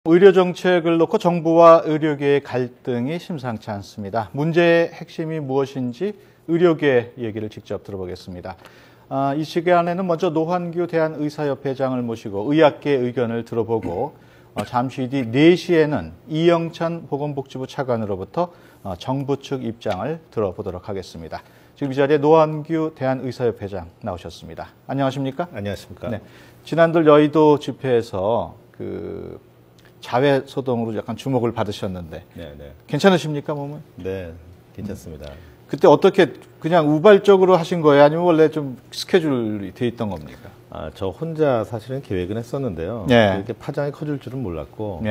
의료 정책을 놓고 정부와 의료계의 갈등이 심상치 않습니다. 문제의 핵심이 무엇인지 의료계 얘기를 직접 들어보겠습니다. 이 시간에는 먼저 노환규 대한의사협회장을 모시고 의학계 의견을 들어보고 잠시 뒤 4시에는 이영찬 보건복지부 차관으로부터 정부 측 입장을 들어보도록 하겠습니다. 지금 이 자리에 노환규 대한의사협회장 나오셨습니다. 안녕하십니까? 안녕하십니까? 네. 지난달 여의도 집회에서 자외 소동으로 약간 주목을 받으셨는데 괜찮으십니까, 몸은? 네, 괜찮습니다. 그때 어떻게 그냥 우발적으로 하신 거예요? 아니면 원래 좀 스케줄이 돼 있던 겁니까? 저 혼자 사실은 계획은 했었는데요. 이렇게 파장이 커질 줄은 몰랐고,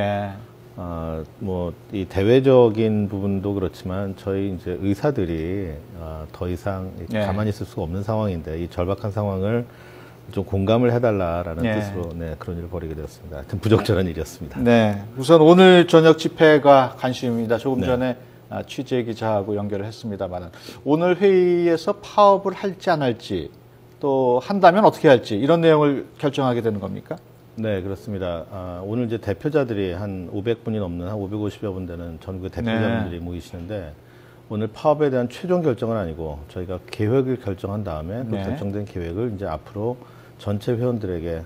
이 대외적인 부분도 그렇지만 저희 이제 의사들이 더 이상 가만히 있을 수가 없는 상황인데 이 절박한 상황을 좀 공감을 해달라라는 뜻으로 그런 일을 벌이게 되었습니다. 하여튼 부적절한 일이었습니다. 네, 우선 오늘 저녁 집회가 관심입니다. 조금 전에 취재 기자하고 연결을 했습니다만 오늘 회의에서 파업을 할지 안 할지 또 한다면 어떻게 할지 이런 내용을 결정하게 되는 겁니까? 네, 그렇습니다. 오늘 이제 대표자들이 한 500분이 넘는 한 550여 분 되는 전국 대표자분들이 모이시는데 오늘 파업에 대한 최종 결정은 아니고 저희가 계획을 결정한 다음에 그 결정된 계획을 이제 앞으로 전체 회원들에게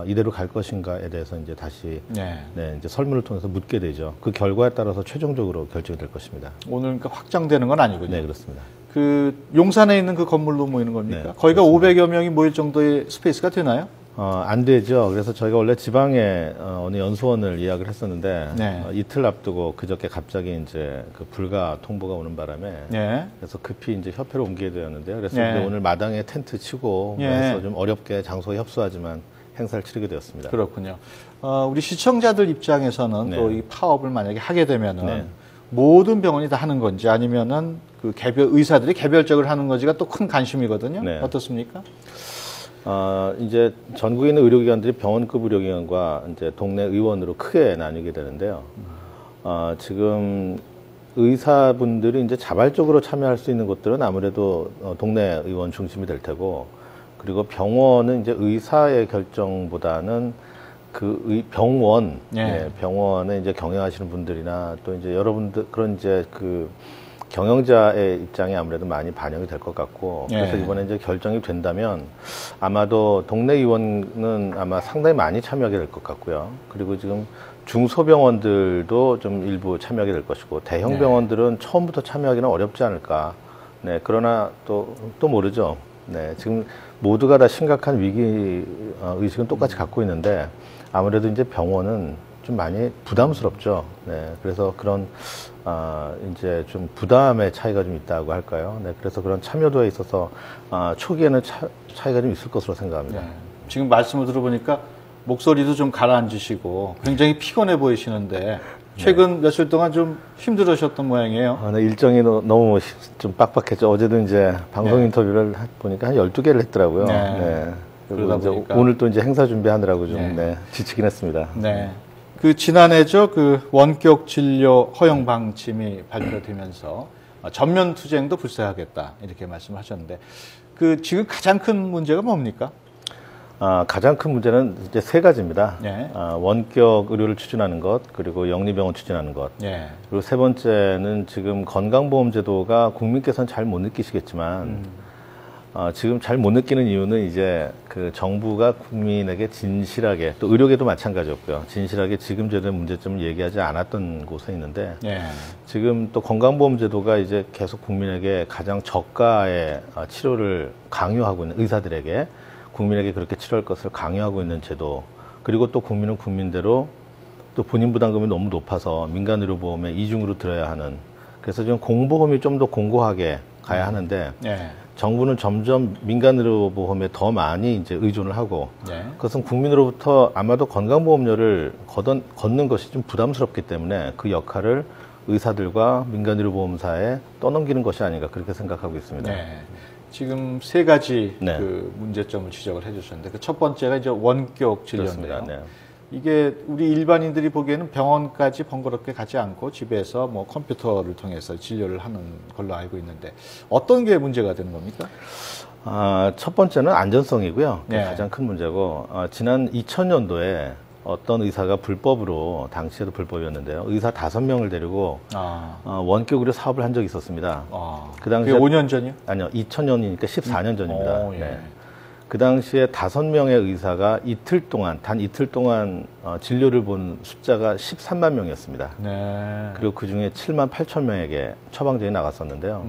이대로 갈 것인가에 대해서 이제 다시 이제 설문을 통해서 묻게 되죠. 그 결과에 따라서 최종적으로 결정이 될 것입니다. 오늘 그러니까 확정되는 건 아니군요. 네, 그렇습니다. 그 용산에 있는 그 건물로 모이는 겁니까? 네, 거기가 그렇습니다. 500여 명이 모일 정도의 스페이스가 되나요? 안 되죠. 그래서 저희가 원래 지방에 어느 연수원을 예약을 했었는데 이틀 앞두고 그저께 갑자기 이제 그 불가 통보가 오는 바람에 그래서 급히 이제 협회로 옮기게 되었는데요. 그래서 이제 오늘 마당에 텐트 치고 해서 좀 어렵게 장소에 협소하지만 행사를 치르게 되었습니다. 그렇군요. 우리 시청자들 입장에서는 또 이 파업을 만약에 하게 되면은 모든 병원이 다 하는 건지 아니면은 그 의사들이 개별적으로 하는 건지가 또 큰 관심이거든요. 어떻습니까? 이제 전국에 있는 의료기관들이 병원급 의료기관과 이제 동네 의원으로 크게 나뉘게 되는데요. 지금 의사분들이 이제 자발적으로 참여할 수 있는 곳들은 아무래도 동네 의원 중심이 될 테고, 그리고 병원은 이제 의사의 결정보다는 그 병원, 병원에 이제 경영하시는 분들이나 또 이제 여러분들 그런 이제 그 경영자의 입장이 아무래도 많이 반영이 될 것 같고, 그래서 이번에 이제 결정이 된다면 아마도 동네 의원은 아마 상당히 많이 참여하게 될 것 같고요. 그리고 지금 중소병원들도 좀 일부 참여하게 될 것이고, 대형 병원들은 처음부터 참여하기는 어렵지 않을까. 그러나 또 모르죠. 지금 모두가 다 심각한 위기 의식은 똑같이 갖고 있는데 아무래도 이제 병원은 좀 많이 부담스럽죠. 그래서 그런 이제 좀 부담의 차이가 좀 있다고 할까요? 그래서 그런 참여도에 있어서 초기에는 차이가 좀 있을 것으로 생각합니다. 지금 말씀을 들어보니까 목소리도 좀 가라앉으시고 굉장히 피곤해 보이시는데 최근 며칠 동안 좀 힘들으셨던 모양이에요. 일정이 너무 좀 빡빡했죠. 어제도 이제 방송 인터뷰를 보니까 한 12개를 했더라고요. 그러다 보니까 오늘 또 이제 행사 준비하느라고 좀 지치긴 했습니다. 그 지난해죠. 그 원격 진료 허용 방침이 발표되면서 전면 투쟁도 불사하겠다 이렇게 말씀하셨는데 그 지금 가장 큰 문제가 뭡니까? 가장 큰 문제는 이제 3가지입니다. 원격 의료를 추진하는 것, 그리고 영리병원 추진하는 것, 그리고 3번째는 지금 건강보험제도가 국민께서는 잘 못 느끼시겠지만 지금 잘 못 느끼는 이유는 이제 그 정부가 국민에게 진실하게, 또 의료계도 마찬가지였고요. 진실하게 지금 제도의 문제점을 얘기하지 않았던 곳에 있는데 지금 또 건강보험제도가 이제 계속 국민에게 가장 저가의 치료를 강요하고 있는, 의사들에게 국민에게 그렇게 치료할 것을 강요하고 있는 제도, 그리고 또 국민은 국민대로 또 본인 부담금이 너무 높아서 민간의료보험에 이중으로 들어야 하는, 그래서 지금 공보험이 좀 더 공고하게 가야 하는데 정부는 점점 민간의료보험에 더 많이 이제 의존을 하고 그것은 국민으로부터 아마도 건강보험료를 걷는 것이 좀 부담스럽기 때문에 그 역할을 의사들과 민간의료보험사에 떠넘기는 것이 아닌가 그렇게 생각하고 있습니다. 지금 3가지 그 문제점을 지적을 해주셨는데 그 첫 번째가 이제 원격 진료인데요. 이게 우리 일반인들이 보기에는 병원까지 번거롭게 가지 않고 집에서 뭐 컴퓨터를 통해서 진료를 하는 걸로 알고 있는데 어떤 게 문제가 되는 겁니까? 첫 번째는 안전성이고요. 그게 가장 큰 문제고, 지난 2000년도에 어떤 의사가 불법으로, 당시에도 불법이었는데요. 의사 5명을 데리고 원격 의료 사업을 한 적이 있었습니다. 그 당시에 5년 전이요? 아니요, 2000년이니까 14년 전입니다. 예. 네. 그 당시에 5명의 의사가 단 이틀 동안 진료를 본 숫자가 13만 명이었습니다. 네. 그리고 그 중에 7만 8천 명에게 처방전이 나갔었는데요.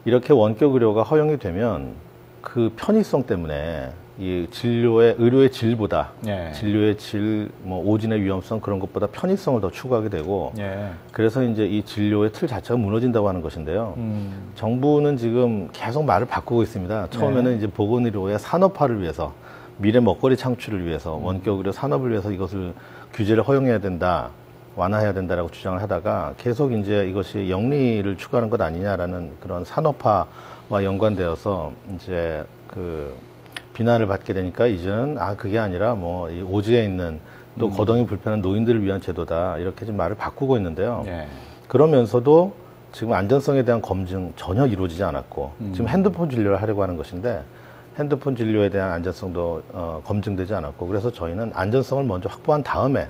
이렇게 원격 의료가 허용이 되면 그 편의성 때문에 이 의료의 질보다 진료의 질, 오진의 위험성 그런 것보다 편의성을 더 추구하게 되고 그래서 이제 이 진료의 틀 자체가 무너진다고 하는 것인데요. 정부는 지금 계속 말을 바꾸고 있습니다. 처음에는 이제 보건의료의 산업화를 위해서 미래 먹거리 창출을 위해서 원격 의료 산업을 위해서 이것을 규제를 허용해야 된다. 완화해야 된다라고 주장을 하다가 계속 이제 이것이 영리를 추구하는 것 아니냐라는 그런 산업화와 연관되어서 이제 비난을 받게 되니까 이제는 그게 아니라 이 오지에 있는 또 거동이 불편한 노인들을 위한 제도다 이렇게 좀 말을 바꾸고 있는데요. 그러면서도 지금 안전성에 대한 검증 전혀 이루어지지 않았고 지금 핸드폰 진료를 하려고 하는 것인데 핸드폰 진료에 대한 안전성도 검증되지 않았고 그래서 저희는 안전성을 먼저 확보한 다음에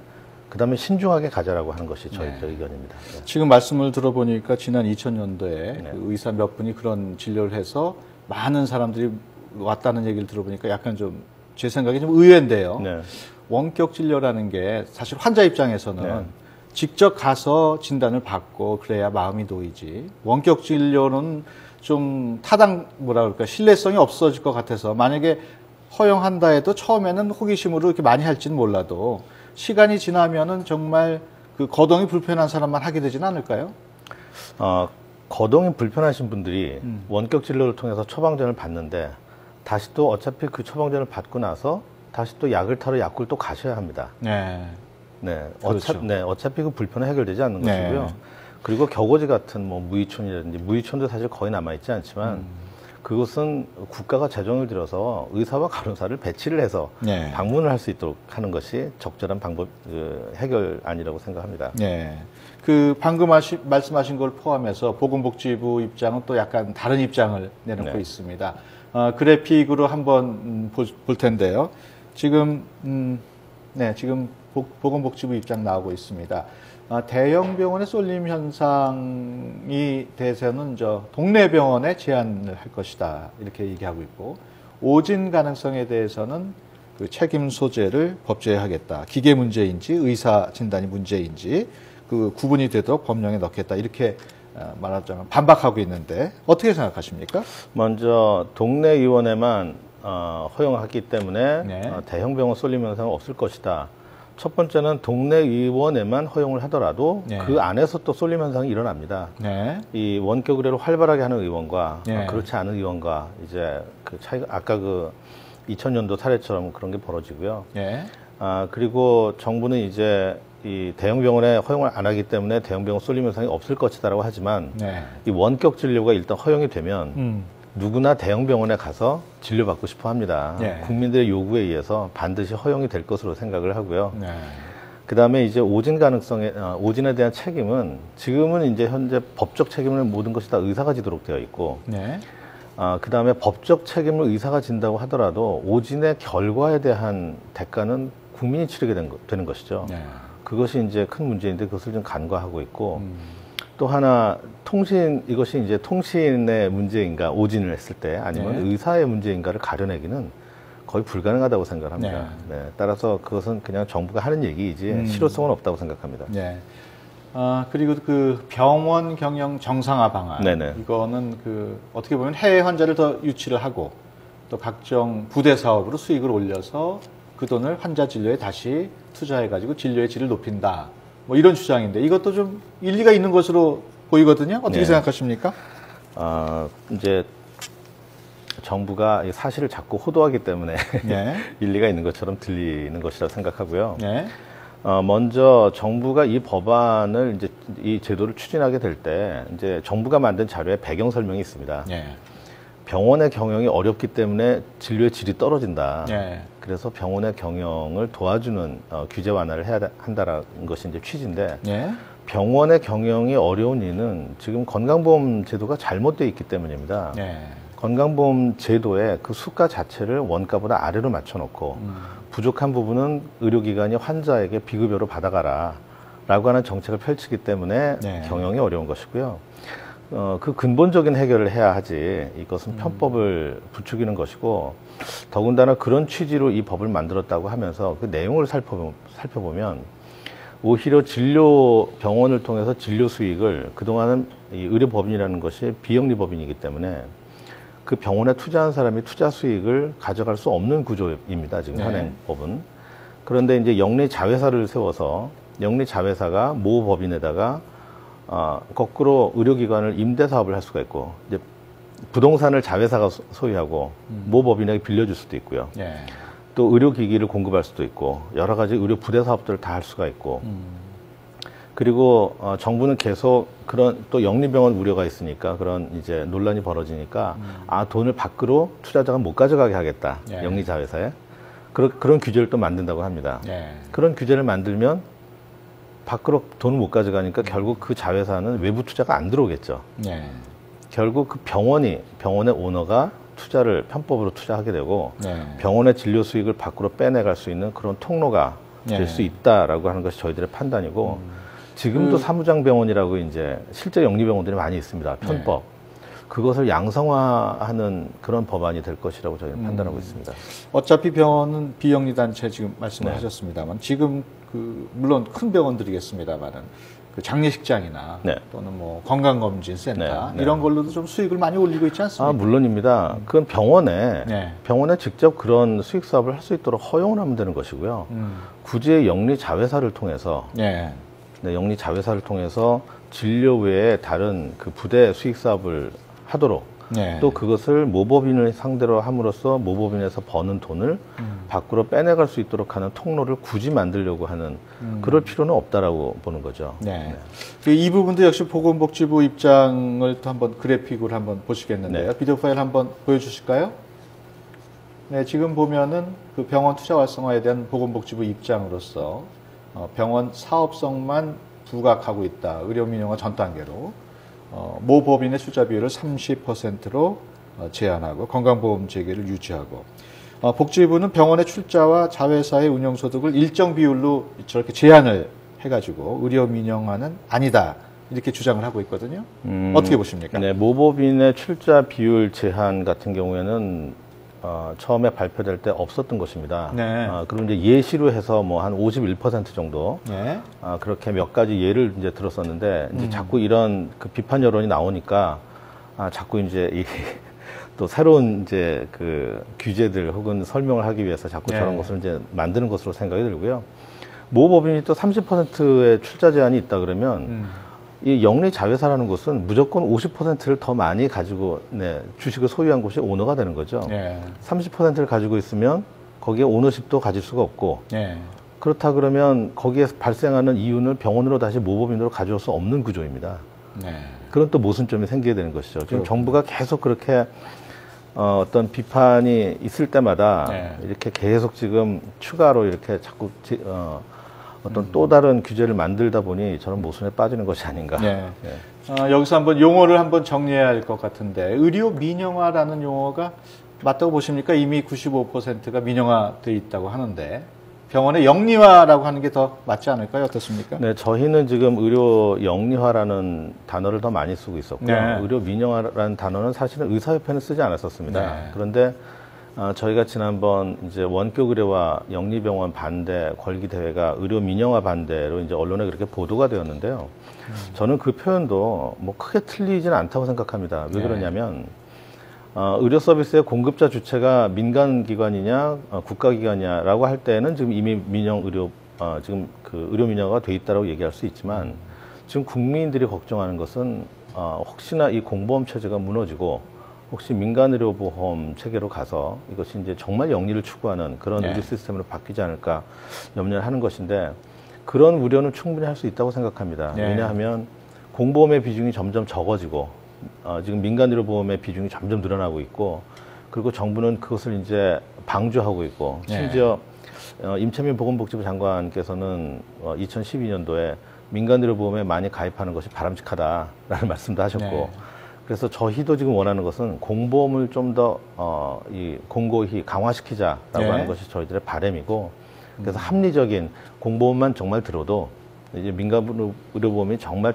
그다음에 신중하게 가자라고 하는 것이 저희 의견입니다. 지금 말씀을 들어보니까 지난 2000년도에 그 의사 몇 분이 그런 진료를 해서 많은 사람들이 왔다는 얘기를 들어보니까 약간 좀 제 생각에 좀 의외인데요. 원격 진료라는 게 사실 환자 입장에서는 직접 가서 진단을 받고 그래야 마음이 놓이지. 원격 진료는 좀 신뢰성이 없어질 것 같아서 만약에 허용한다 해도 처음에는 호기심으로 이렇게 많이 할지는 몰라도 시간이 지나면은 정말 그 거동이 불편한 사람만 하게 되지는 않을까요? 거동이 불편하신 분들이 원격 진료를 통해서 처방전을 받는데 다시 또 어차피 그 처방전을 받고 나서 다시 또 약을 타러 약국을 또 가셔야 합니다. 그렇죠. 어차피 그 불편은 해결되지 않는 것이고요. 그리고 격오지 같은 무의촌이라든지 무의촌도 사실 거의 남아있지 않지만 그것은 국가가 재정을 들여서 의사와 간호사를 배치를 해서 방문을 할 수 있도록 하는 것이 적절한 방법, 해결안이라고 생각합니다. 그 방금 말씀하신 걸 포함해서 보건복지부 입장은 또 약간 다른 입장을 내놓고 있습니다. 그래픽으로 한번 볼 텐데요. 지금 지금 보건복지부 입장 나오고 있습니다. 대형 병원의 쏠림 현상이 대해서는 동네 병원에 제한을 할 것이다 이렇게 얘기하고 있고 오진 가능성에 대해서는 그 책임 소재를 법제하겠다. 기계 문제인지 의사 진단이 문제인지 그 구분이 되도록 법령에 넣겠다 이렇게 말하자면 반박하고 있는데 어떻게 생각하십니까? 먼저 동네 의원에만 허용하기 때문에 대형 병원 쏠림 현상은 없을 것이다. 첫 번째는 동네 의원에만 허용을 하더라도 그 안에서 또 쏠림 현상이 일어납니다. 이 원격 의료를 활발하게 하는 의원과 그렇지 않은 의원과 이제 그 차이가 아까 그 2000년도 사례처럼 그런 게 벌어지고요. 그리고 정부는 이제 이 대형 병원에 허용을 안 하기 때문에 대형 병원 쏠림 현상이 없을 것이다라고 하지만 이 원격 진료가 일단 허용이 되면 누구나 대형 병원에 가서 진료받고 싶어 합니다. 국민들의 요구에 의해서 반드시 허용이 될 것으로 생각을 하고요. 그 다음에 이제 오진에 대한 책임은 지금은 이제 현재 법적 책임을 모든 것이 다 의사가 지도록 되어 있고 그 다음에 법적 책임을 의사가 진다고 하더라도 오진의 결과에 대한 대가는 국민이 치르게 되는 것이죠. 그것이 이제 큰 문제인데 그것을 좀 간과하고 있고 또 하나 이것이 이제 통신의 문제인가 오진을 했을 때 아니면 의사의 문제인가를 가려내기는 거의 불가능하다고 생각합니다. 따라서 그것은 그냥 정부가 하는 얘기이지 실효성은 없다고 생각합니다. 그리고 그 병원 경영 정상화 방안 이거는 어떻게 보면 해외 환자를 더 유치를 하고 또 각종 부대 사업으로 수익을 올려서 그 돈을 환자 진료에 다시 투자해가지고 진료의 질을 높인다. 이런 주장인데 이것도 좀 일리가 있는 것으로 보이거든요. 어떻게 생각하십니까? 이제 정부가 사실을 자꾸 호도하기 때문에 일리가 있는 것처럼 들리는 것이라고 생각하고요. 먼저 정부가 이 법안을 이제 이 제도를 추진하게 될 때 이제 정부가 만든 자료에 배경 설명이 있습니다. 병원의 경영이 어렵기 때문에 진료의 질이 떨어진다. 그래서 병원의 경영을 도와주는 규제 완화를 해야 한다라는 것이 이제 취지인데 병원의 경영이 어려운 이유는 지금 건강보험 제도가 잘못되어 있기 때문입니다. 건강보험 제도의 그 수가 자체를 원가보다 아래로 맞춰놓고 부족한 부분은 의료기관이 환자에게 비급여로 받아가라 라고 하는 정책을 펼치기 때문에 네. 경영이 어려운 것이고요. 그 근본적인 해결을 해야 하지 이것은 편법을 부추기는 것이고, 더군다나 그런 취지로 이 법을 만들었다고 하면서 그 내용을 살펴보면 오히려 병원을 통해서 진료 수익을, 그동안은 이 의료법인이라는 것이 비영리법인이기 때문에 그 병원에 투자한 사람이 투자 수익을 가져갈 수 없는 구조입니다. 지금 현행법은. 그런데 이제 영리 자회사를 세워서 영리 자회사가 모 법인에다가 거꾸로 의료기관을 임대 사업을 할 수가 있고, 이제 부동산을 자회사가 소유하고 모 법인에게 빌려줄 수도 있고요. 또 의료기기를 공급할 수도 있고, 여러 가지 의료 부대 사업들을 다 할 수가 있고, 그리고 정부는 계속 그런 또 영리병원 우려가 있으니까 그런 이제 논란이 벌어지니까 돈을 밖으로 투자자가 못 가져가게 하겠다. 영리 자회사에. 그런 규제를 또 만든다고 합니다. 그런 규제를 만들면 밖으로 돈을 못 가져가니까 결국 그 자회사는 외부 투자가 안 들어오겠죠. 결국 그 병원의 오너가 투자를 편법으로 투자하게 되고 병원의 진료 수익을 밖으로 빼내갈 수 있는 그런 통로가 될 수 있다라고 하는 것이 저희들의 판단이고, 지금도 사무장병원이라고 이제 실제 영리병원들이 많이 있습니다. 편법. 그것을 양성화하는 그런 법안이 될 것이라고 저희는 판단하고 있습니다. 어차피 병원은 비영리단체 지금 말씀을 하셨습니다만, 지금 물론 큰 병원들이겠습니다만은 그 장례식장이나 또는 뭐 건강검진센터 이런 걸로도 좀 수익을 많이 올리고 있지 않습니까? 물론입니다. 그건 병원에 직접 그런 수익 사업을 할 수 있도록 허용을 하면 되는 것이고요. 굳이 영리 자회사를 통해서 영리 자회사를 통해서 진료 외에 다른 그 부대 수익 사업을 하도록, 또 그것을 모법인을 상대로 함으로써 모법인에서 버는 돈을 밖으로 빼내갈 수 있도록 하는 통로를 굳이 만들려고 하는 그럴 필요는 없다라고 보는 거죠. 이 부분도 역시 보건복지부 입장을 또 한번 그래픽으로 한번 보시겠는데요. 비디오 파일 한번 보여주실까요? 지금 보면은 그 병원 투자 활성화에 대한 보건복지부 입장으로서 병원 사업성만 부각하고 있다. 의료 민영화 전 단계로. 모 법인의 투자 비율을 30%로 제한하고 건강보험 체계를 유지하고, 복지부는 병원의 출자와 자회사의 운영소득을 일정 비율로 저렇게 제한을 해가지고 의료 민영화는 아니다, 이렇게 주장을 하고 있거든요. 어떻게 보십니까? 모 법인의 출자 비율 제한 같은 경우에는 처음에 발표될 때 없었던 것입니다. 그리고 이제 예시로 해서 뭐 한 51% 정도 그렇게 몇 가지 예를 이제 들었었는데, 이제 자꾸 이런 그 비판 여론이 나오니까 자꾸 이제 또 새로운 이제 그 규제들 혹은 설명을 하기 위해서 자꾸 저런 것을 이제 만드는 것으로 생각이 들고요. 모 법인이 또 30%의 출자 제한이 있다 그러면 이 영리 자회사라는 것은 무조건 50%를 더 많이 가지고 주식을 소유한 곳이 오너가 되는 거죠. 30%를 가지고 있으면 거기에 오너십도 가질 수가 없고, 그렇다 그러면 거기에 발생하는 이윤을 병원으로 다시 모법인으로 가져올 수 없는 구조입니다. 그런 또 모순점이 생기게 되는 것이죠. 지금 정부가 계속 그렇게 어떤 비판이 있을 때마다 이렇게 계속 지금 추가로 이렇게 자꾸 어떤 또 다른 규제를 만들다 보니 저런 모순에 빠지는 것이 아닌가. 여기서 한번 용어를 한번 정리해야 할 것 같은데, 의료 민영화라는 용어가 맞다고 보십니까? 이미 95%가 민영화되어 있다고 하는데 병원의 영리화라고 하는 게 더 맞지 않을까요? 어떻습니까? 저희는 지금 의료 영리화라는 단어를 더 많이 쓰고 있었고요. 의료 민영화라는 단어는 사실은 의사협회는 쓰지 않았었습니다. 그런데 저희가 지난번 이제 원격 의료와 영리병원 반대 권리 대회가 의료 민영화 반대로 이제 언론에 그렇게 보도가 되었는데요. 저는 그 표현도 뭐 크게 틀리지는 않다고 생각합니다. 왜 그러냐면 의료 서비스의 공급자 주체가 민간 기관이냐 국가 기관이냐라고 할 때는 지금 이미 민영 의료 지금 그 의료 민영화가 돼 있다라고 얘기할 수 있지만, 지금 국민들이 걱정하는 것은 혹시나 이 공보험 체제가 무너지고 혹시 민간의료보험 체계로 가서 이것이 이제 정말 영리를 추구하는 그런 의료 시스템으로 바뀌지 않을까 염려를 하는 것인데, 그런 우려는 충분히 할 수 있다고 생각합니다. 왜냐하면 공보험의 비중이 점점 적어지고 지금 민간의료보험의 비중이 점점 늘어나고 있고, 그리고 정부는 그것을 이제 방조하고 있고, 심지어 임채민 보건복지부 장관께서는 2012년도에 민간의료보험에 많이 가입하는 것이 바람직하다라는 말씀도 하셨고, 그래서 저희도 지금 원하는 것은 공보험을 좀 더 이 공고히 강화시키자라고 네. 하는 것이 저희들의 바람이고, 그래서 합리적인 공보험만 정말 들어도 이제 민간 의료보험이 정말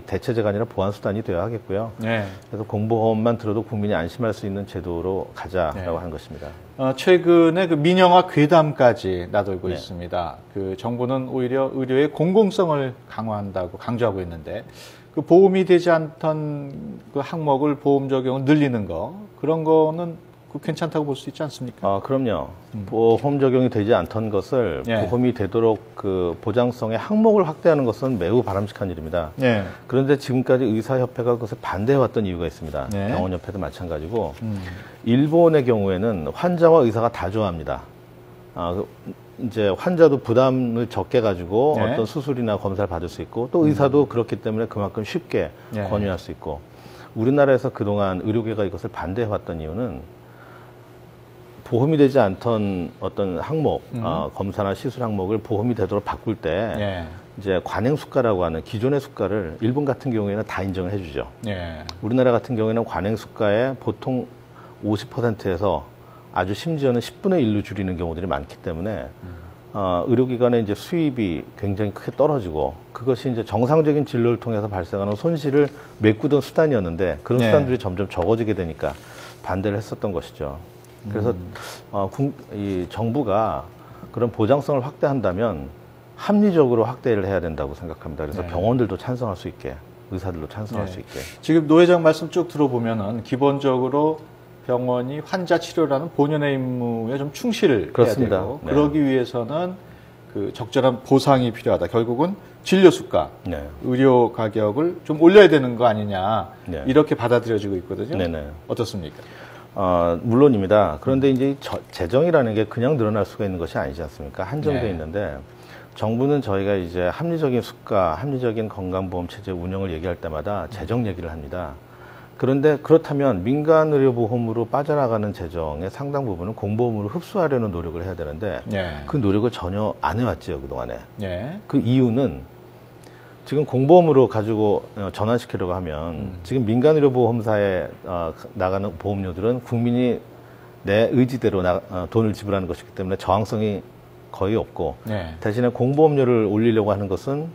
대체제가 아니라 보완 수단이 되어야 하겠고요. 네. 그래서 공보험만 들어도 국민이 안심할 수 있는 제도로 가자라고 네. 하는 것입니다. 최근에 그 민영화 괴담까지 나돌고 네. 있습니다. 그 정부는 오히려 의료의 공공성을 강화한다고 강조하고 있는데, 그 보험이 되지 않던 그 항목을 보험 적용을 늘리는 거, 그런 거는 그 괜찮다고 볼 수 있지 않습니까? 그럼요. 보험 적용이 되지 않던 것을 예. 보험이 되도록 그 보장성의 항목을 확대하는 것은 매우 바람직한 일입니다. 네. 그런데 지금까지 의사협회가 그것을 반대해왔던 이유가 있습니다. 네. 병원협회도 마찬가지고, 일본의 경우에는 환자와 의사가 다 좋아합니다. 이제 환자도 부담을 적게 가지고 네. 어떤 수술이나 검사를 받을 수 있고, 또 의사도 그렇기 때문에 그만큼 쉽게 네. 권유할 수 있고, 우리나라에서 그동안 의료계가 이것을 반대해왔던 이유는 보험이 되지 않던 어떤 항목, 검사나 시술 항목을 보험이 되도록 바꿀 때 네. 이제 관행 수가라고 하는 기존의 수가를 일본 같은 경우에는 다 인정을 해주죠. 네. 우리나라 같은 경우에는 관행 수가의 보통 50%에서 아주 심지어는 10분의 1로 줄이는 경우들이 많기 때문에 의료기관의 이제 수입이 굉장히 크게 떨어지고, 그것이 이제 정상적인 진료를 통해서 발생하는 손실을 메꾸던 수단이었는데, 그런 네. 수단들이 점점 적어지게 되니까 반대를 했었던 것이죠. 그래서 이 정부가 그런 보장성을 확대한다면 합리적으로 확대를 해야 된다고 생각합니다. 그래서 네. 병원들도 찬성할 수 있게, 의사들도 찬성할 네. 수 있게. 지금 노 회장 말씀 쭉 들어보면은 기본적으로 병원이 환자 치료라는 본연의 임무에 좀 충실해야 그렇습니다. 되고, 네. 그러기 위해서는 그 적절한 보상이 필요하다. 결국은 진료 수가, 네. 의료 가격을 좀 올려야 되는 거 아니냐, 네. 이렇게 받아들여지고 있거든요. 네네. 어떻습니까? 물론입니다. 그런데 이제 재정이라는 게 그냥 늘어날 수가 있는 것이 아니지 않습니까? 한정되어 네. 있는데, 정부는 저희가 이제 합리적인 수가, 합리적인 건강보험 체제 운영을 얘기할 때마다 재정 얘기를 합니다. 그런데 그렇다면 민간의료보험으로 빠져나가는 재정의 상당 부분은 공보험으로 흡수하려는 노력을 해야 되는데, 네. 그 노력을 전혀 안 해왔죠, 그동안에. 네. 그 이유는 지금 공보험으로 가지고 전환시키려고 하면 지금 민간의료보험사에 나가는 보험료들은 국민이 내 의지대로 돈을 지불하는 것이기 때문에 저항성이 거의 없고, 네. 대신에 공보험료를 올리려고 하는 것은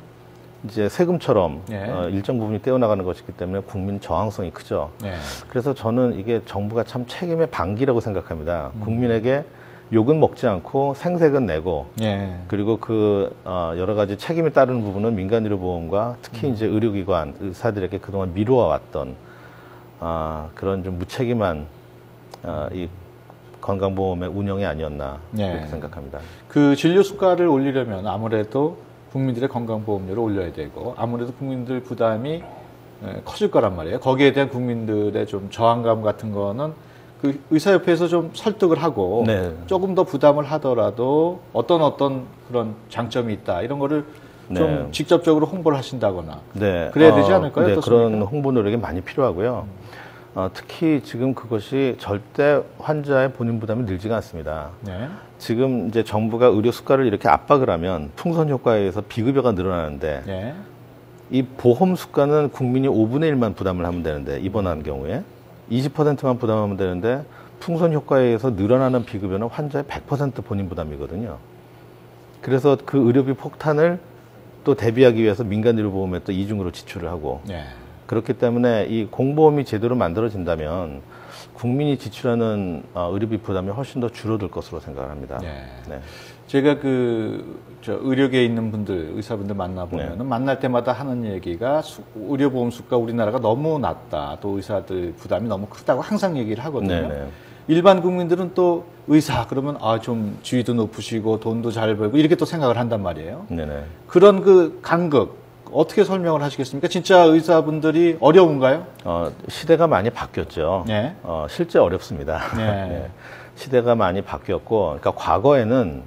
이제 세금처럼 네. 일정 부분이 떼어나가는 것이기 때문에 국민 저항성이 크죠. 네. 그래서 저는 이게 정부가 참 책임의 방기라고 생각합니다. 국민에게 욕은 먹지 않고 생색은 내고, 네. 그리고 여러 가지 책임이 따르는 부분은 민간의료보험과 특히 이제 의료기관, 의사들에게 그동안 미루어 왔던, 그런 좀 무책임한, 이 건강보험의 운영이 아니었나, 네. 그렇게 생각합니다. 그 진료 수가를 올리려면 아무래도 국민들의 건강보험료를 올려야 되고, 아무래도 국민들 부담이 커질 거란 말이에요. 거기에 대한 국민들의 좀 저항감 같은 거는 그 의사협회에서 좀 설득을 하고, 네. 조금 더 부담을 하더라도 어떤 그런 장점이 있다, 이런 거를 좀 네. 직접적으로 홍보를 하신다거나, 네. 그래야 되지 않을까요? 네, 어떻습니까? 그런 홍보 노력이 많이 필요하고요. 특히 지금 그것이 절대 환자의 본인 부담이 늘지가 않습니다. 네. 지금 이제 정부가 의료 수가를 이렇게 압박을 하면 풍선 효과에 의해서 비급여가 늘어나는데, 네. 이 보험 수가는 국민이 5분의 1만 부담을 하면 되는데, 입원한 경우에 20%만 부담하면 되는데, 풍선 효과에 의해서 늘어나는 비급여는 환자의 100% 본인 부담이거든요. 그래서 그 의료비 폭탄을 또 대비하기 위해서 민간의료보험에 또 이중으로 지출을 하고, 네. 그렇기 때문에 이 공보험이 제대로 만들어진다면 국민이 지출하는 의료비 부담이 훨씬 더 줄어들 것으로 생각을 합니다. 네. 네. 제가 의료계에 있는 분들, 의사분들 만나보면, 네. 만날 때마다 하는 얘기가 의료보험 수가 우리나라가 너무 낮다, 또 의사들 부담이 너무 크다고 항상 얘기를 하거든요. 네네. 일반 국민들은 또 의사 그러면 좀 지위도 높으시고 돈도 잘 벌고 이렇게 또 생각을 한단 말이에요. 네네. 그런 그 간극 어떻게 설명을 하시겠습니까? 진짜 의사분들이 어려운가요? 시대가 많이 바뀌었죠. 네. 실제 어렵습니다. 네. 네. 시대가 많이 바뀌었고, 그러니까 과거에는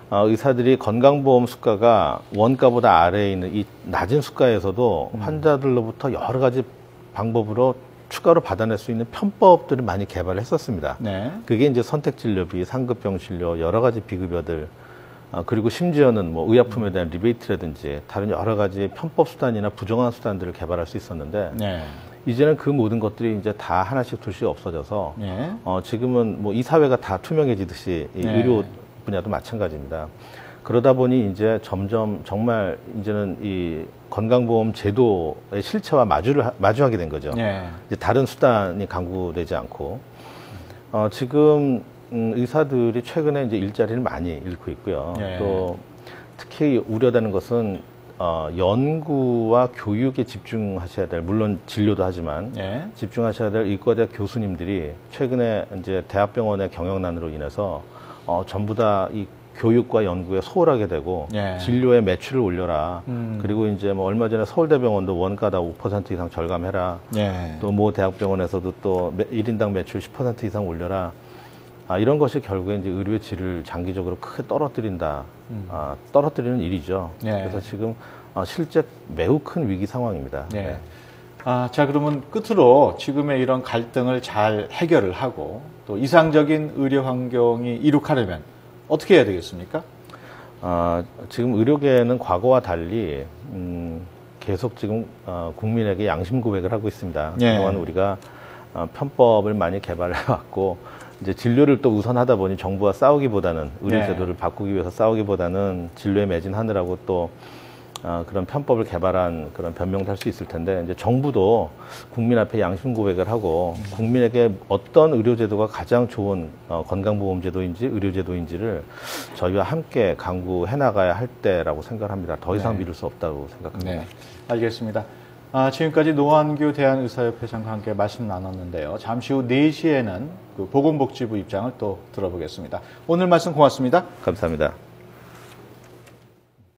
의사들이 건강보험 수가가 원가보다 아래에 있는 이 낮은 수가에서도 환자들로부터 여러 가지 방법으로 추가로 받아낼 수 있는 편법들을 많이 개발을 했었습니다. 네. 그게 이제 선택진료비, 상급병 진료, 여러 가지 비급여들, 그리고 심지어는 뭐 의약품에 대한 리베이트라든지 다른 여러 가지 편법 수단이나 부정한 수단들을 개발할 수 있었는데, 네. 이제는 그 모든 것들이 이제 다 하나씩 둘씩 없어져서 예. 지금은 뭐 이 사회가 다 투명해지듯이 이 네. 의료 분야도 마찬가지입니다. 그러다 보니 이제 점점 정말 이제는 이 건강보험 제도의 실체와 마주하게 된 거죠. 예. 이제 다른 수단이 강구되지 않고 지금 의사들이 최근에 이제 일자리를 많이 잃고 있고요. 예. 또 특히 우려되는 것은 연구와 교육에 집중하셔야 될, 물론 진료도 하지만 예. 집중하셔야 될 의과대학 교수님들이 최근에 이제 대학병원의 경영난으로 인해서 전부 다 이 교육과 연구에 소홀하게 되고 예. 진료의 매출을 올려라. 그리고 이제 뭐 얼마 전에 서울대병원도 원가다 5% 이상 절감해라. 예. 또 모 대학병원에서도 또 1인당 매출 10% 이상 올려라. 이런 것이 결국에 이제 의료의 질을 장기적으로 크게 떨어뜨리는 일이죠. 예. 그래서 지금 실제 매우 큰 위기 상황입니다. 예. 네. 자, 그러면 끝으로 지금의 이런 갈등을 잘 해결을 하고 또 이상적인 의료 환경이 이룩하려면 어떻게 해야 되겠습니까? 지금 의료계는 과거와 달리 계속 지금 국민에게 양심 고백을 하고 있습니다. 예. 그동안 우리가 편법을 많이 개발해왔고 이제 진료를 또 우선하다 보니 정부와 싸우기보다는 의료제도를 바꾸기 위해서 싸우기보다는 진료에 매진하느라고 또 그런 편법을 개발한 그런 변명도 할 수 있을 텐데 이제 정부도 국민 앞에 양심 고백을 하고 국민에게 어떤 의료제도가 가장 좋은 건강보험제도인지 의료제도인지를 저희와 함께 강구해 나가야 할 때라고 생각합니다. 더 이상 미룰 수 없다고 생각합니다. 네, 알겠습니다. 지금까지 노환규 대한의사협회장과 함께 말씀 나눴는데요. 잠시 후 4시에는 그 보건복지부 입장을 또 들어보겠습니다. 오늘 말씀 고맙습니다. 감사합니다.